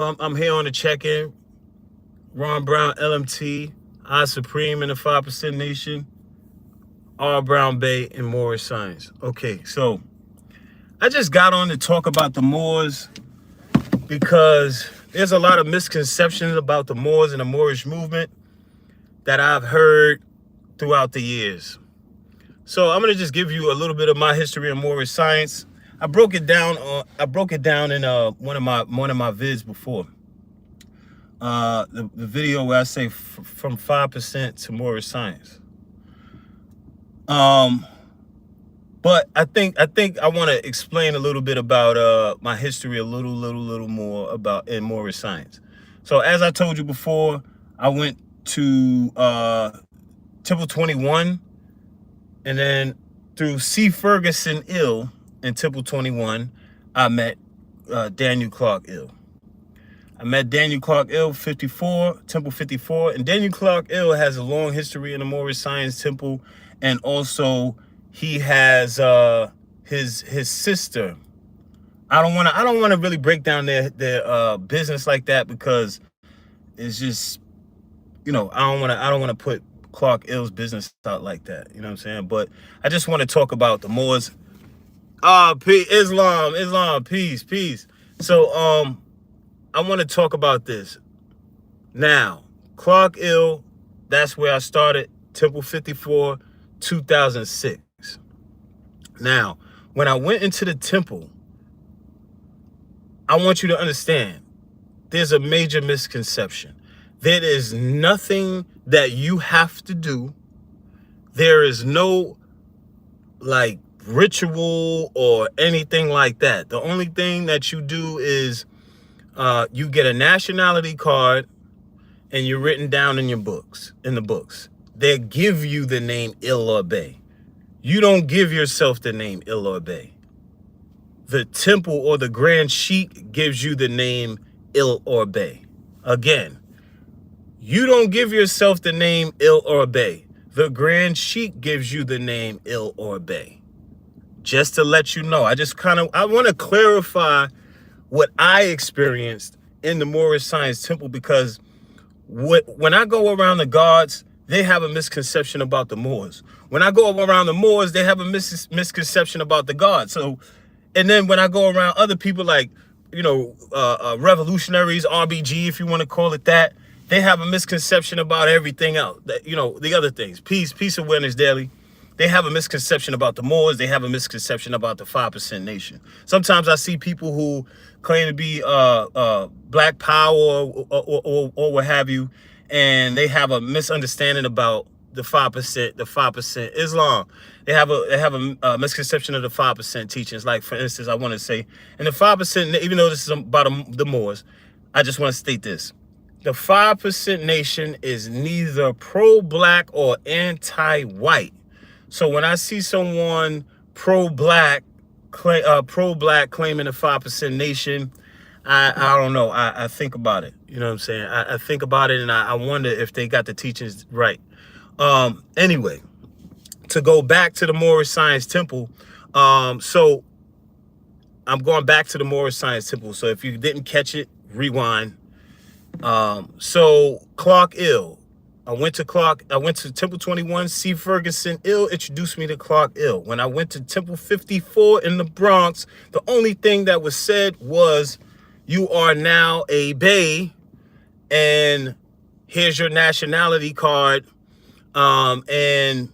I'm here on the check-in. Ron Brown, LMT, I Supreme in the 5% Nation, R Brown Bay, and Moorish Science. Okay, so I just got on to talk about the Moors because there's a lot of misconceptions about the Moors and the Moorish movement that I've heard throughout the years. So I'm gonna just give you a little bit of my history in Moorish Science. I broke it down. I broke it down in one of my vids before. The video where I say from 5% to Moorish Science. But I think I want to explain a little bit about my history a little more about in Moorish Science. So as I told you before, I went to Temple 21, and then through C. Ferguson Ill in Temple 21, I met Daniel Clark Ill. I met Daniel Clark Ill, 54, Temple 54, and Daniel Clark Ill has a long history in the Moorish Science Temple, and also he has his sister. I don't want to really break down their business like that because it's just, I don't want to put Clark Ill's business out like that. You know what I'm saying? But I just want to talk about the Moors. Islam, peace. So I want to talk about this. Now, Clark Ill, that's where I started, Temple 54, 2006. Now, when I went into the temple, I want you to understand, there's a major misconception. There is nothing that you have to do. There is no, ritual or anything like that. The only thing that you do is you get a nationality card and you're written down in the books. They give you the name Il or Bey. You don't give yourself the name Il or Bey. The temple or the Grand Sheik gives you the name Il or Bey. Again, you don't give yourself the name Il or Bey. The Grand Sheik gives you the name Il or Bey. Just to let you know, I want to clarify what I experienced in the Moorish Science Temple, because when I go around the gods, they have a misconception about the Moors. When I go around the Moors, they have a misconception about the gods. So, and then when I go around other people like, revolutionaries, RBG, if you want to call it that, they have a misconception about everything else. That, the other things, Peace Awareness Daily. They have a misconception about the Moors. They have a misconception about the 5% Nation. Sometimes I see people who claim to be Black Power or what have you, and they have a misunderstanding about the 5% Islam. They have a misconception of the 5% teachings. Like, for instance, I want to say, and the 5%, even though this is about the Moors, I just want to state this. The 5% Nation is neither pro-Black or anti-white. So when I see someone pro-Black claiming the 5% Nation, I don't know. I think about it. You know what I'm saying? I think about it, and I wonder if they got the teachings right. Anyway, to go back to the Moorish Science Temple, so I'm going back to the Moorish Science Temple. So if you didn't catch it, rewind. So Clark Ill. I went to Temple 21, C. Ferguson Ill introduced me to Clark Ill. When I went to Temple 54 in the Bronx, the only thing that was said was, you are now a Bey, and here's your nationality card, and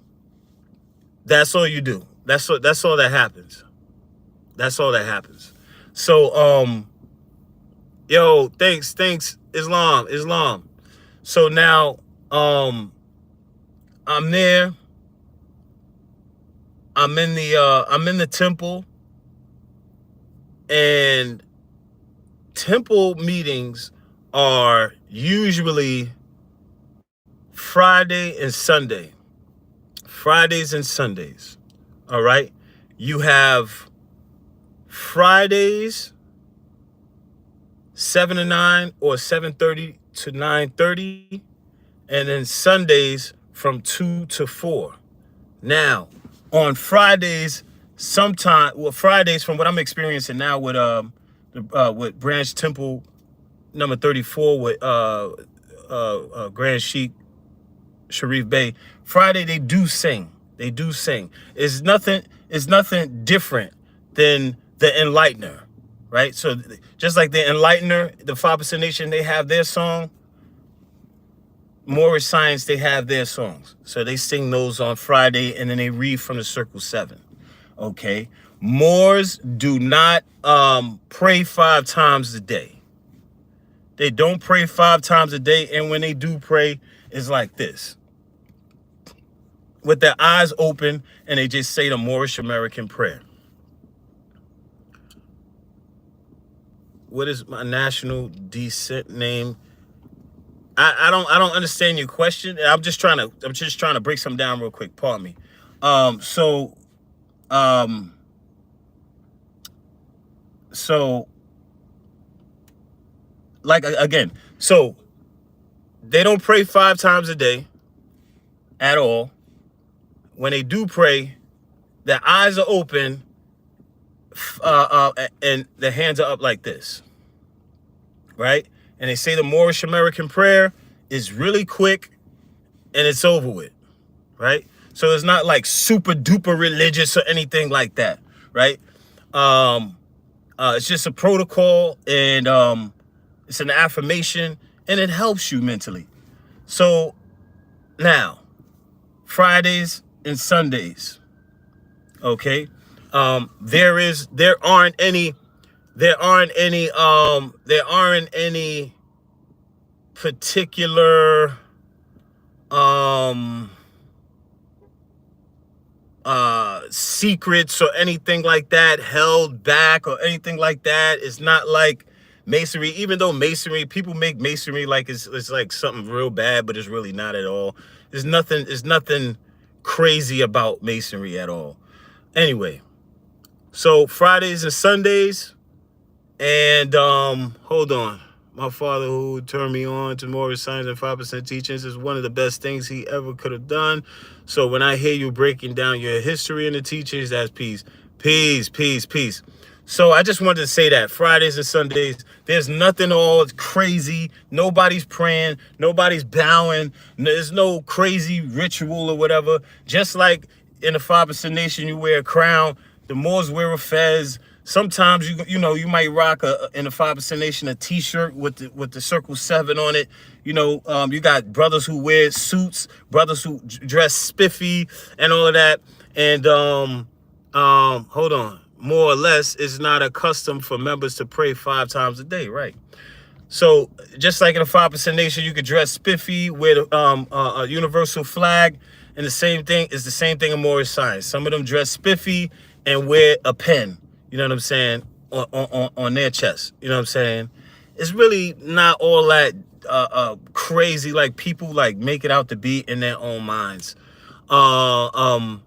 that's all you do. That's all that happens. That's all that happens. So, thanks, Islam. So now, I'm there. I'm in the temple, and temple meetings are usually Friday and Sunday. Fridays and Sundays. All right. You have Fridays 7 to 9 or 7:30 to 9:30. And then Sundays from 2 to 4. Now, on Fridays, Fridays, from what I'm experiencing now with Branch Temple number 34 with Grand Sheik Sharif Bey. Friday they do sing. They do sing. It's nothing different than the Enlightener, right? So just like the Enlightener, the 5% Nation, they have their song. Moorish Science, they have their songs. So they sing those on Friday, and then they read from the Circle 7. Okay? Moors do not pray 5 times a day. They don't pray 5 times a day, and when they do pray, it's like this. With their eyes open, and they just say the Moorish American prayer. What is my national descent name? I don't understand your question. I'm just trying to break some down real quick. Pardon me. So like again, so they don't pray 5 times a day at all. When they do pray, their eyes are open, and their hands are up like this, right? And they say the Moorish American prayer is really quick and it's over with, right? So it's not like super duper religious or anything like that, right? It's just a protocol, and it's an affirmation, and it helps you mentally. So now, Fridays and Sundays, okay? There aren't any particular secrets or anything like that held back or anything like that. It's not like Masonry, even though Masonry, people make Masonry like it's like something real bad, but it's really not at all. There's nothing crazy about Masonry at all. Anyway, so Fridays and Sundays, and hold on. My father, who turned me on to Moorish Science and 5% teachings, is one of the best things he ever could have done. So when I hear you breaking down your history and the teachings, that's peace. Peace, peace, peace. So I just wanted to say that Fridays and Sundays, there's nothing all crazy. Nobody's praying. Nobody's bowing. There's no crazy ritual or whatever. Just like in the 5% Nation, you wear a crown. The Moors wear a fez. Sometimes you might rock in the 5% Nation a T-shirt with the Circle 7 on it. You got brothers who wear suits, brothers who dress spiffy, and all of that. And hold on, more or less, it's not a custom for members to pray 5 times a day, right? So just like in the 5% Nation, you could dress spiffy, wear a universal flag, and the same thing in Moorish Science. Some of them dress spiffy and wear a pen. You know what I'm saying? On their chest. You know what I'm saying? It's really not all that crazy like people like make it out to be in their own minds. Some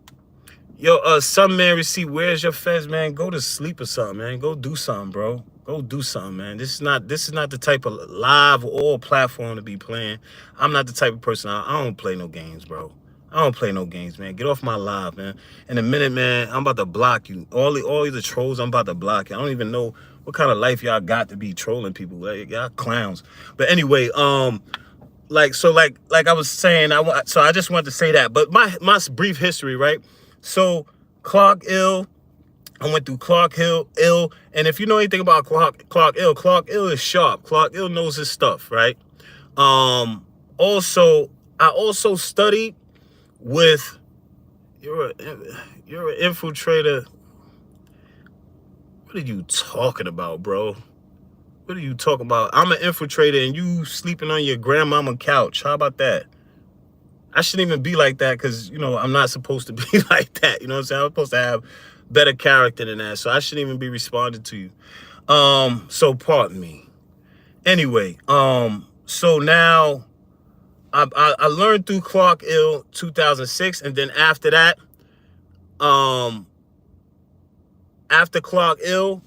man receive, where's your fez, man? Go to sleep or something, man. Go do something, bro. Go do something, man. This is not the type of live or platform to be playing. I'm not the type of person. I don't play no games, bro. I don't play no games, man. Get off my live, man. In a minute, man, I'm about to block you. All the trolls, I'm about to block you. I don't even know what kind of life y'all got to be trolling people. Like, y'all clowns. But anyway, like I was saying, so I just wanted to say that. But my brief history, right? So Clark Ill, I went through Clark Ill, and if you know anything about Clark Ill is sharp. Clark Ill knows his stuff, right? I also studied with, you're an infiltrator. What are you talking about, bro? What are you talking about? I'm an infiltrator and you sleeping on your grandmama couch. How about that? I shouldn't even be like that because, I'm not supposed to be like that. You know what I'm saying? I'm supposed to have better character than that. So I shouldn't even be responding to you. So pardon me. Anyway, so now I learned through Clark Ill 2006, and then after that, after Clark Ill,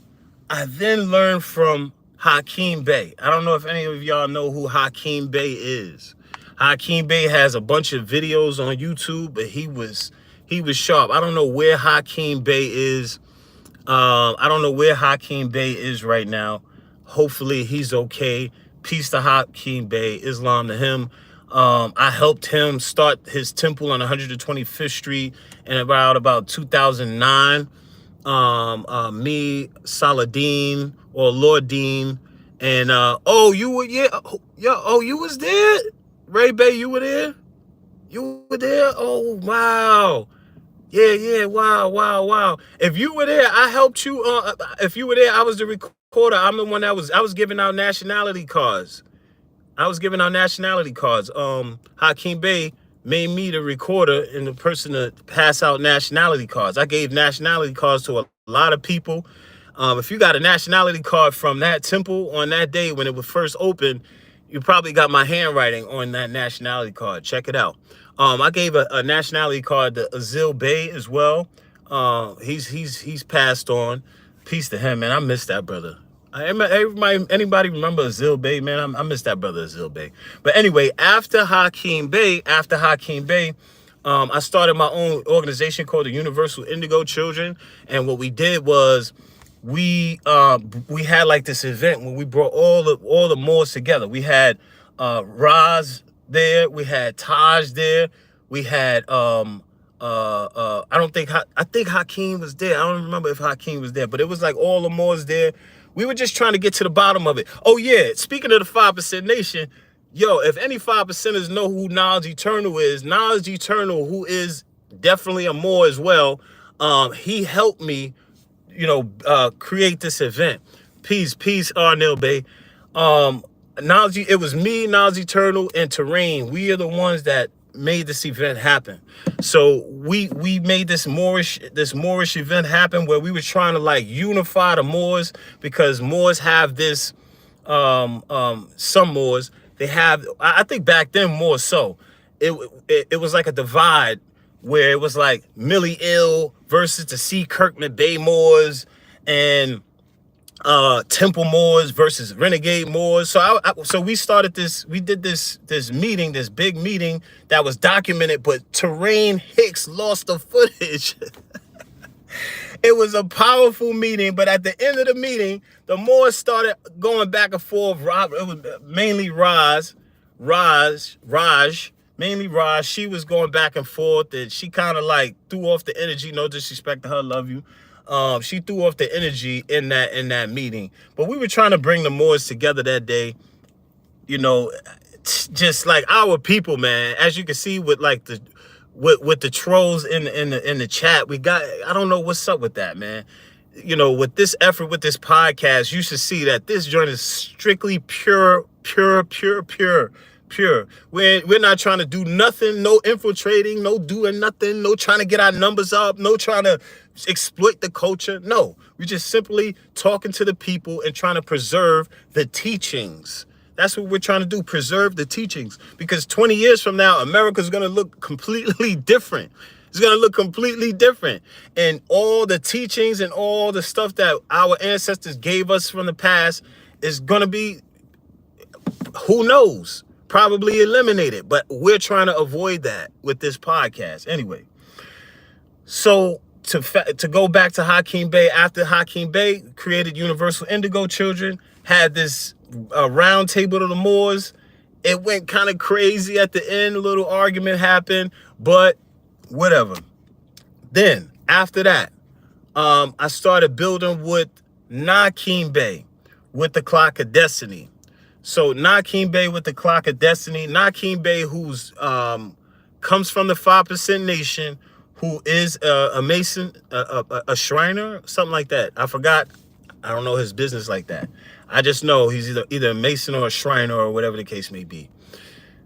I then learned from Hakeem Bey. I don't know if any of y'all know who Hakeem Bey is. Hakeem Bey has a bunch of videos on YouTube, but he was sharp. I don't know where Hakeem Bey is. I don't know where Hakeem Bey is right now. Hopefully he's okay. Peace to Hakeem Bey, Islam to him. I helped him start his temple on 125th Street in about 2009. Me, Saladin or Lord Dean, and oh, you were, yeah, oh, you was there, Ray Bay, you were there, oh wow, yeah, wow. If you were there, I helped you. If you were there, I was the recorder. I'm the one I was giving out nationality cards. Hakeem Bey made me the recorder and the person to pass out nationality cards. I gave nationality cards to a lot of people. If you got a nationality card from that temple on that day when it was first opened, you probably got my handwriting on that nationality card. Check it out. I gave a nationality card to Azil Bey as well. He's passed on. Peace to him, man. I miss that brother. Anybody remember Azil Bey, man? I miss that brother Azil Bey. But anyway, after Hakeem Bey, I started my own organization called the Universal Indigo Children. And what we did was we had like this event where we brought all the Moors together. We had Raz there, we had Taj there, we had I think Hakeem was there. I don't remember if Hakeem was there, but it was like all the Moors there. We were just trying to get to the bottom of it. Oh yeah, speaking of the 5% Nation, yo, if any 5%ers know who Knowledge Eternal is, Knowledge Eternal, who is definitely a Moor as well, he helped me, create this event. Peace, Arnil Bey. It was me, Knowledge Eternal, and Terrain. We are the ones that made this event happen. So we made this Moorish event happen where we were trying to like unify the Moors, because Moors have this some Moors, they have, I think back then more so, it was like a divide where it was like Millie Ill versus the C. Kirkman Bay Moors, and Temple Moors versus Renegade Moors. So we started this, we did this meeting, this big meeting that was documented, but Terrain Hicks lost the footage. It was a powerful meeting, but at the end of the meeting, the Moors started going back and forth. It was mainly Raj. She was going back and forth, and she kind of like threw off the energy. No disrespect to her, love you. She threw off the energy in that meeting. But we were trying to bring the Moors together that day, just like our people, man. As you can see with like with the trolls in the chat, we got, I don't know what's up with that, man. With this effort, with this podcast, you should see that this joint is strictly pure. We're not trying to do nothing, no infiltrating, no doing nothing, no trying to get our numbers up, no trying to exploit the culture. No, we're just simply talking to the people and trying to preserve the teachings. That's what we're trying to do, preserve the teachings. Because 20 years from now, America's going to look completely different. It's going to look completely different. And all the teachings and all the stuff that our ancestors gave us from the past is going to be, who knows, probably eliminated. But we're trying to avoid that with this podcast. Anyway, so to go back to Hakeem Bey, after Hakeem Bey created Universal Indigo Children, had this round table of the Moors. It went kind of crazy at the end. A little argument happened, but whatever. Then after that, I started building with Nakeem Bey with the Clock of Destiny. So Nakeem Bey with the Clock of Destiny. Nakeem Bey, who's comes from the 5% Nation, who is a Mason, a Shriner, something like that. I forgot. I don't know his business like that. I just know he's either a Mason or a Shriner or whatever the case may be.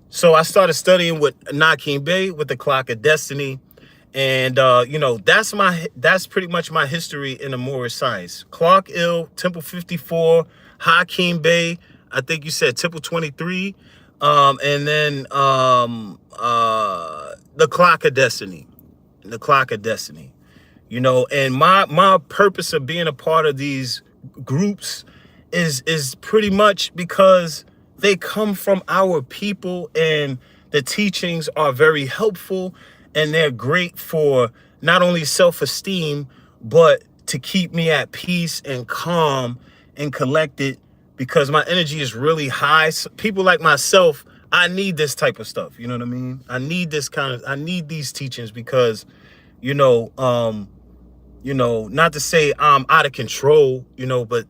So I started studying with Nakeem Bey with the Clock of Destiny. And, that's pretty much my history in the Moorish Science. Clark Ill, Temple 54, Hakeem Bey, I think you said Temple 23, and then the Clock of Destiny. The Clock of Destiny. And my purpose of being a part of these groups is pretty much because they come from our people, and the teachings are very helpful, and they're great for not only self-esteem, but to keep me at peace and calm and collected because my energy is really high. So people like myself, I need this type of stuff. You know what I mean? I need these teachings because, you know, not to say I'm out of control, but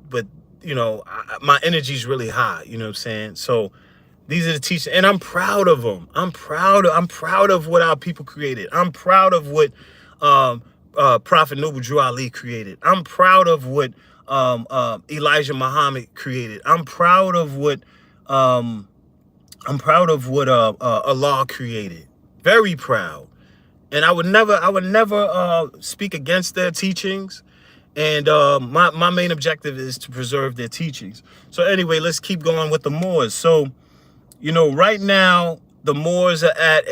my energy is really high. You know what I'm saying? So these are the teachers, and I'm proud of them. I'm proud of what our people created. I'm proud of what Prophet Noble Drew Ali created. I'm proud of what Elijah Muhammad created. I'm proud of what Allah created. Very proud. And I would never speak against their teachings. And my main objective is to preserve their teachings. So anyway, let's keep going with the Moors. So, right now the Moors are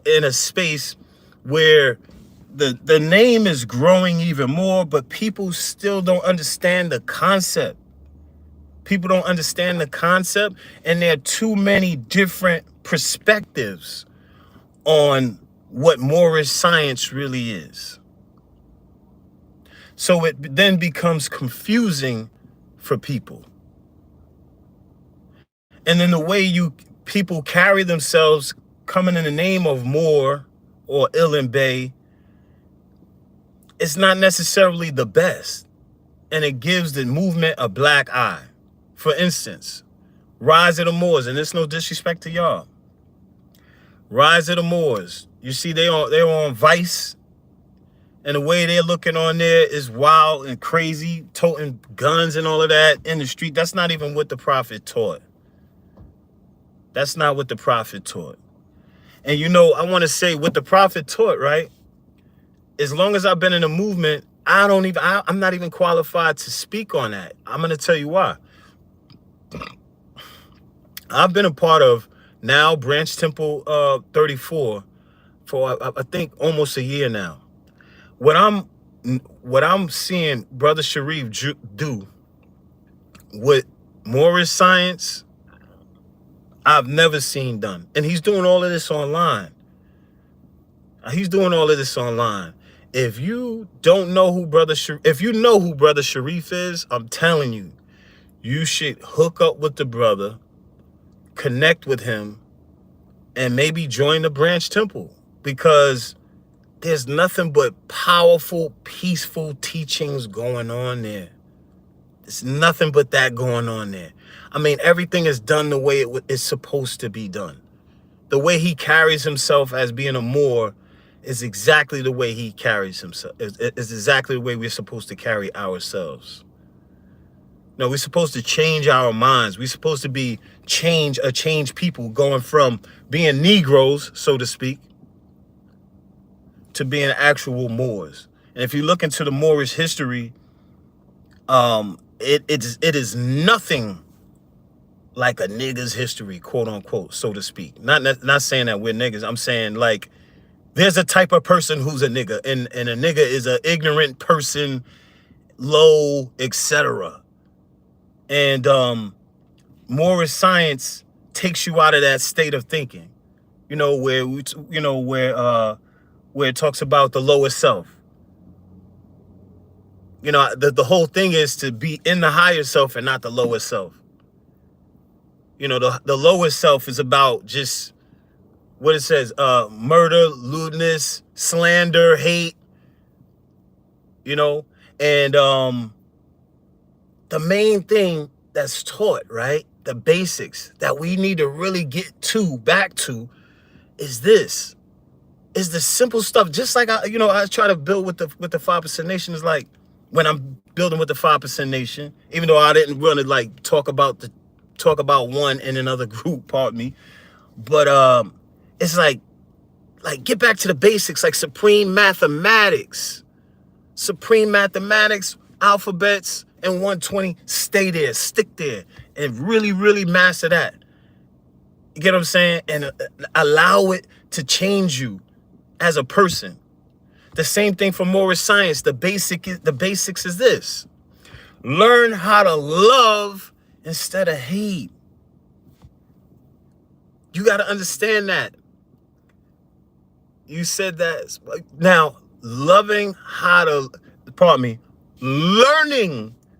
in a space where the name is growing even more, but people still don't understand the concept. People don't understand the concept, and there are too many different perspectives on what Moorish science really is. So it then becomes confusing for people. And then the way people carry themselves, coming in the name of Moor or Ilim Bey, it's not necessarily the best. And it gives the movement a black eye. For instance, Rise of the Moors, and it's no disrespect to y'all. Rise of the Moors. You see, they're on Vice, and the way they're looking on there is wild and crazy, toting guns and all of that in the street. That's not even what the Prophet taught. That's not what the Prophet taught. And I want to say what the Prophet taught, right? As long as I've been in the movement, I'm not even qualified to speak on that. I'm going to tell you why. I've been a part of now Branch Temple 34 for I think almost a year now. What I'm seeing Brother Sharif do with Moorish Science, I've never seen done. And he's doing all of this online. If you don't know who if you know who Brother Sharif is, I'm telling you, you should hook up with the brother, connect with him, and maybe join the Branch Temple, because there's nothing but powerful, peaceful teachings going on there. There's nothing but that going on there. I mean, everything is done the way it is supposed to be done. The way he carries himself as being a Moor is exactly the way he carries himself. Is exactly the way we're supposed to carry ourselves. No, we're supposed to change our minds. We're supposed to be change people, going from being Negroes, so to speak, to being actual Moors. And if you look into the Moorish history, it is nothing like a nigga's history, quote unquote, so to speak. Not saying that we're niggas. I'm saying, like, there's a type of person who's a nigga, and a nigga is an ignorant person, low, etc. And Moorish Science takes you out of that state of thinking, where it talks about the lower self. The whole thing is to be in the higher self and not the lower self. The lower self is about just what it says, murder, lewdness, slander, hate, and the main thing that's taught, right? The basics that we need to really get back to is this. Is the simple stuff. Just like I try to build with the 5% Nation. Is like when I'm building with the 5% Nation, even though I didn't really like talk about one in another group, pardon me. But it's like get back to the basics, like supreme mathematics, alphabets, and 120. Stay there, stick there, and really, really master that. You get what I'm saying? And allow it to change you as a person. The same thing for Moorish Science. The basics is this: learn how to love instead of hate. You got to understand that. You said that. Now, learning.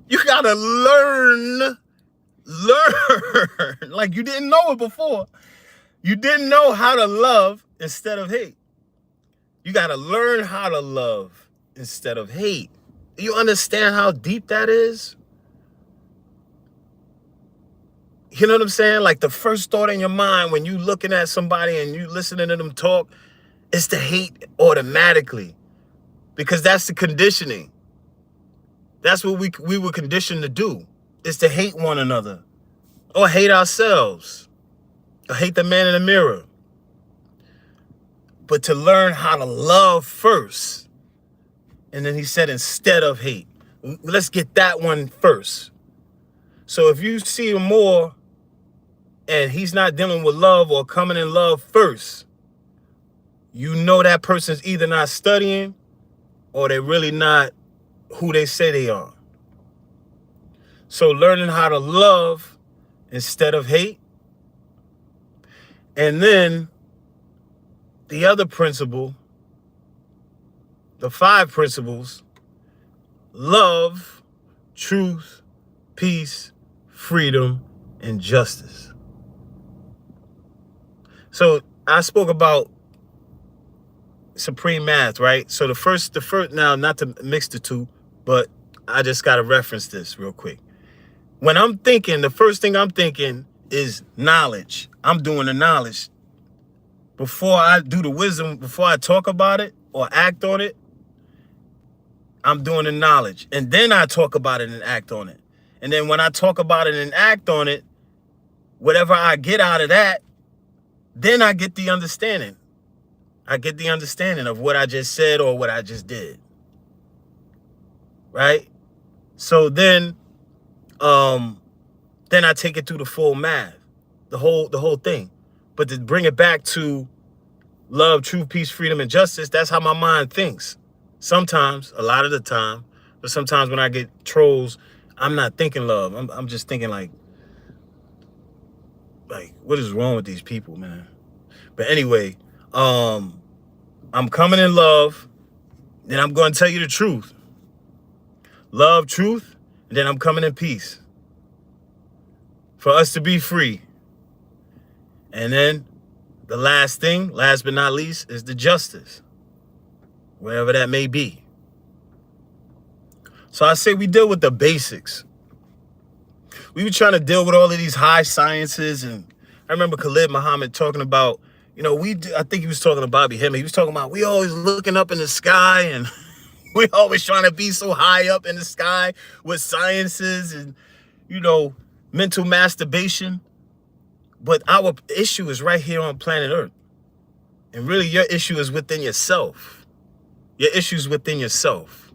You got to learn Learn. Like you didn't know it before. You didn't know how to love instead of hate. You got to learn how to love instead of hate. You understand how deep that is? You know what I'm saying? Like the first thought in your mind when you looking at somebody and you listening to them talk, it's to hate automatically, because that's the conditioning. That's what we were conditioned to do, is to hate one another or hate ourselves or hate the man in the mirror. But to learn how to love first. And then he said, instead of hate. Let's get that one first. So if you see him more and he's not dealing with love or coming in love first, you know that person's either not studying or they're really not who they say they are. So learning how to love instead of hate. And then the other principle, the 5 principles: love, truth, peace, freedom, and justice. So I spoke about supreme math, right? So the first, now not to mix the two, but I just got to reference this real quick. When I'm thinking, the first thing I'm thinking is knowledge. I'm doing the knowledge. Before I do the wisdom, before I talk about it or act on it, I'm doing the knowledge. And then I talk about it and act on it. And then when I talk about it and act on it, whatever I get out of that, then I get the understanding. I get the understanding of what I just said or what I just did. Right? So then I take it through the full math, the whole thing. But to bring it back to love, truth, peace, freedom, and justice, that's how my mind thinks. Sometimes, a lot of the time, but sometimes when I get trolls, I'm not thinking love. I'm just thinking like, what is wrong with these people, man? But anyway, I'm coming in love, then I'm going to tell you the truth. Love, truth, and then I'm coming in peace. For us to be free. And then the last thing, last but not least, is the justice. Wherever that may be. So I say we deal with the basics. We were trying to deal with all of these high sciences, and I remember Khalid Muhammad talking about, I think he was talking to Bobby Hemming. He was talking about, we always looking up in the sky and we always trying to be so high up in the sky with sciences and, mental masturbation. But our issue is right here on planet Earth. And really your issue is within yourself. Your issue is within yourself.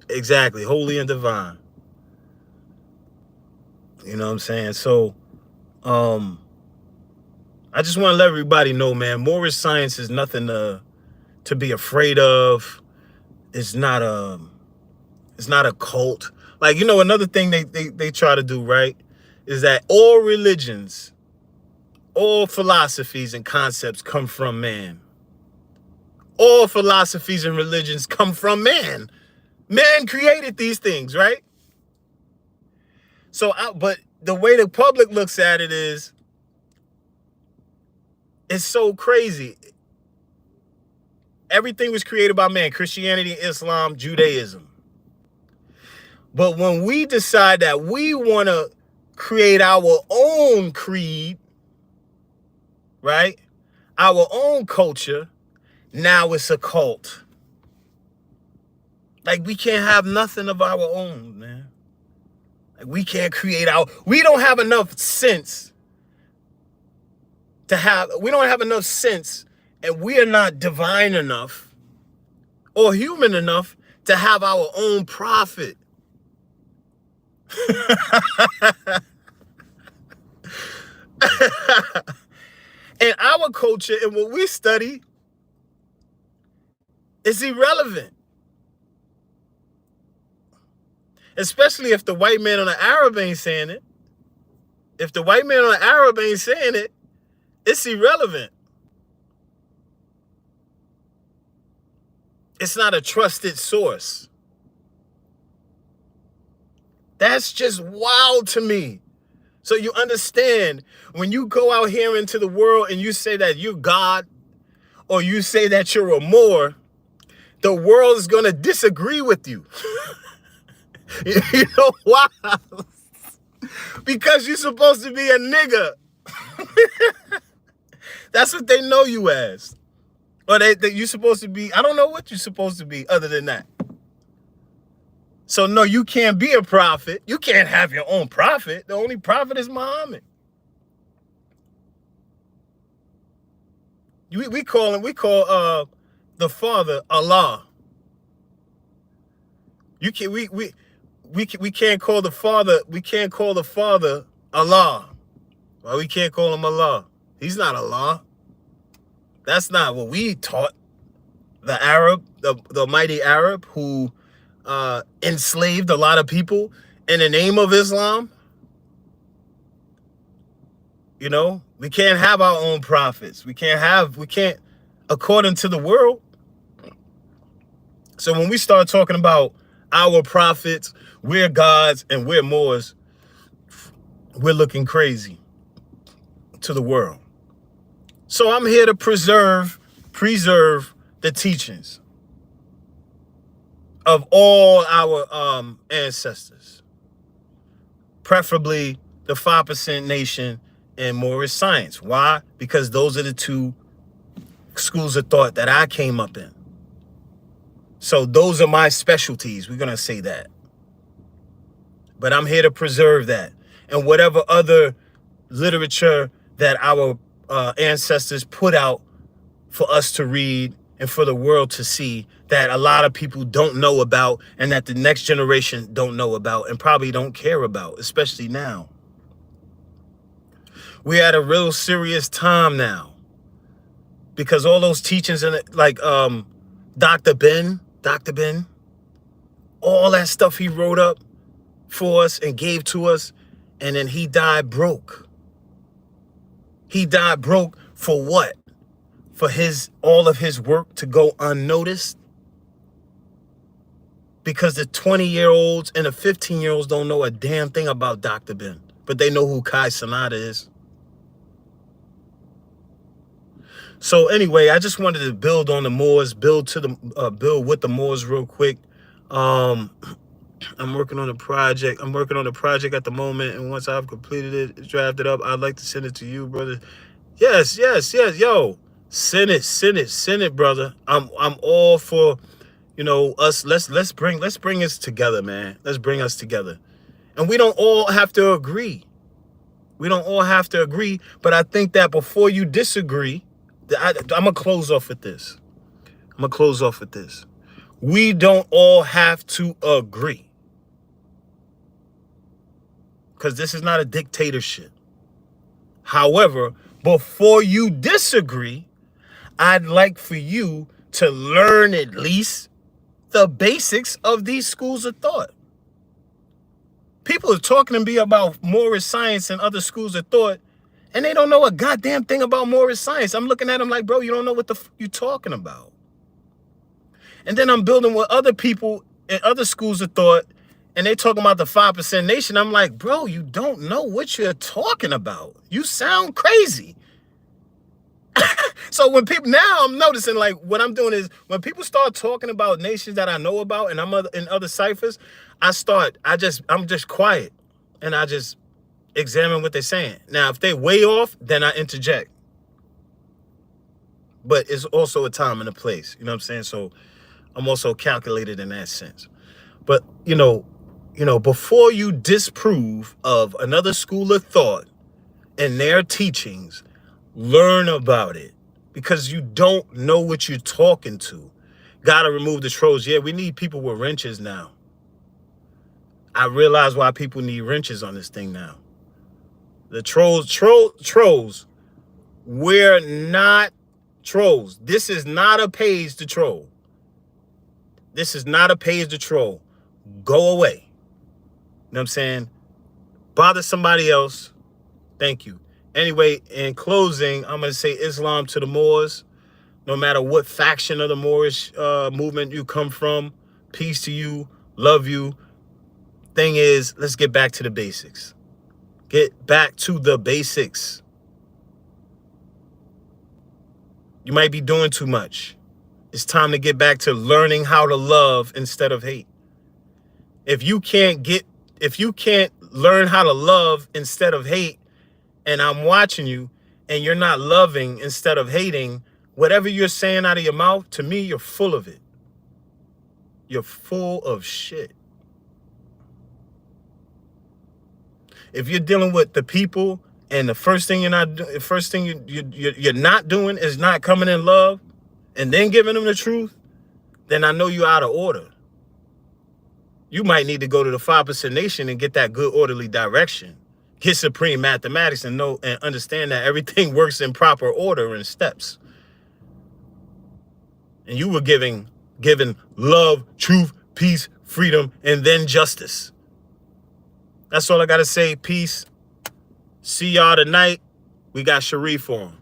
Exactly. Holy and divine. You know what I'm saying? So, I just want to let everybody know, man, Moorish Science is nothing to be afraid of. It's not a cult. Like, another thing they try to do, right, is that all religions, all philosophies and concepts come from man. All philosophies and religions come from man. Man created these things, right? So, but the way the public looks at it is, it's so crazy. Everything was created by man: Christianity, Islam, Judaism. But when we decide that we want to create our own creed, right? Our own culture, now it's a cult. Like, we can't have nothing of our own, man. Like, we can't create we don't have enough sense we don't have enough sense, and we are not divine enough or human enough to have our own prophet. And our culture and what we study is irrelevant. Especially if the white man or the Arab ain't saying it. If the white man or the Arab ain't saying it, it's irrelevant. It's not a trusted source. That's just wild to me. So you understand, when you go out here into the world and you say that you're God, or you say that you're a Moor, the world is going to disagree with you. You know why? Because you're supposed to be a nigga. That's what they know you as. Or you're supposed to be, I don't know what you're supposed to be other than that. So no, you can't be a prophet. You can't have your own prophet. The only prophet is Muhammad. We call the Father Allah. We can't call the Father Allah. Well, we can't call him Allah. He's not Allah. That's not what we taught. The Arab, the mighty Arab who enslaved a lot of people in the name of Islam. You know, we can't have our own prophets. We can't, according to the world. So when we start talking about our prophets, we're gods and we're Moors, we're looking crazy to the world. So I'm here to preserve the teachings of all our ancestors, preferably the 5% Nation and Moorish Science. Why? Because those are the two schools of thought that I came up in. So those are my specialties. We're going to say that. But I'm here to preserve that. And whatever other literature that our ancestors put out for us to read and for the world to see, that a lot of people don't know about and that the next generation don't know about and probably don't care about, especially now. We're at a real serious time now because all those teachings in it, like Dr. Ben, all that stuff he wrote up for us and gave to us, and then he died broke. He died broke for what? For all of his work to go unnoticed? Because the 20-year-olds and the 15-year-olds don't know a damn thing about Dr. Ben, but they know who Kai Cenat is. So anyway, I just wanted to build on the Moors, build with the Moors real quick. I'm working on a project. I'm working on a project at the moment, and once I've completed it, drafted up, I'd like to send it to you, brother. Yes. Yo, send it, brother. I'm all for, us. Let's bring us together, man. Let's bring us together, and we don't all have to agree. But I think that before you disagree, I'm gonna close off with this. We don't all have to agree, because this is not a dictatorship. However, before you disagree, I'd like for you to learn at least the basics of these schools of thought. People are talking to me about Moorish Science and other schools of thought, and they don't know a goddamn thing about Moorish Science. I'm looking at them like, bro, you don't know what the you're talking about. And then I'm building with other people in other schools of thought, and they talking about the 5% Nation. I'm like, bro, you don't know what you're talking about. You sound crazy. So when people, now I'm noticing, like, what I'm doing is when people start talking about nations that I know about and I'm in other ciphers, I'm just quiet and I just examine what they're saying. Now, if they way off, then I interject. But it's also a time and a place, you know what I'm saying? So I'm also calculated in that sense. But, before you disprove of another school of thought and their teachings, learn about it, because you don't know what you're talking to. Gotta remove the trolls. Yeah, we need people with wrenches now. I realize why people need wrenches on this thing now. The trolls, we're not trolls. This is not a page to troll. Go away. You know what I'm saying? Bother somebody else. Thank you. Anyway, in closing, I'm going to say Islam to the Moors. No matter what faction of the Moorish movement you come from, peace to you, love you. thing is, let's get back to the basics. Get back to the basics. You might be doing too much. It's time to get back to learning how to love instead of hate. If you can't learn how to love instead of hate, and I'm watching you, and you're not loving instead of hating, whatever you're saying out of your mouth, to me, you're full of it. You're full of shit. If you're dealing with the people and the first thing you're not doing is not coming in love and then giving them the truth, then I know you're out of order. You might need to go to the 5% Nation and get that good orderly direction. Get supreme mathematics and know and understand that everything works in proper order and steps. And you were giving love, truth, peace, freedom, and then justice. That's all I got to say. Peace. See y'all tonight. We got Sharif on.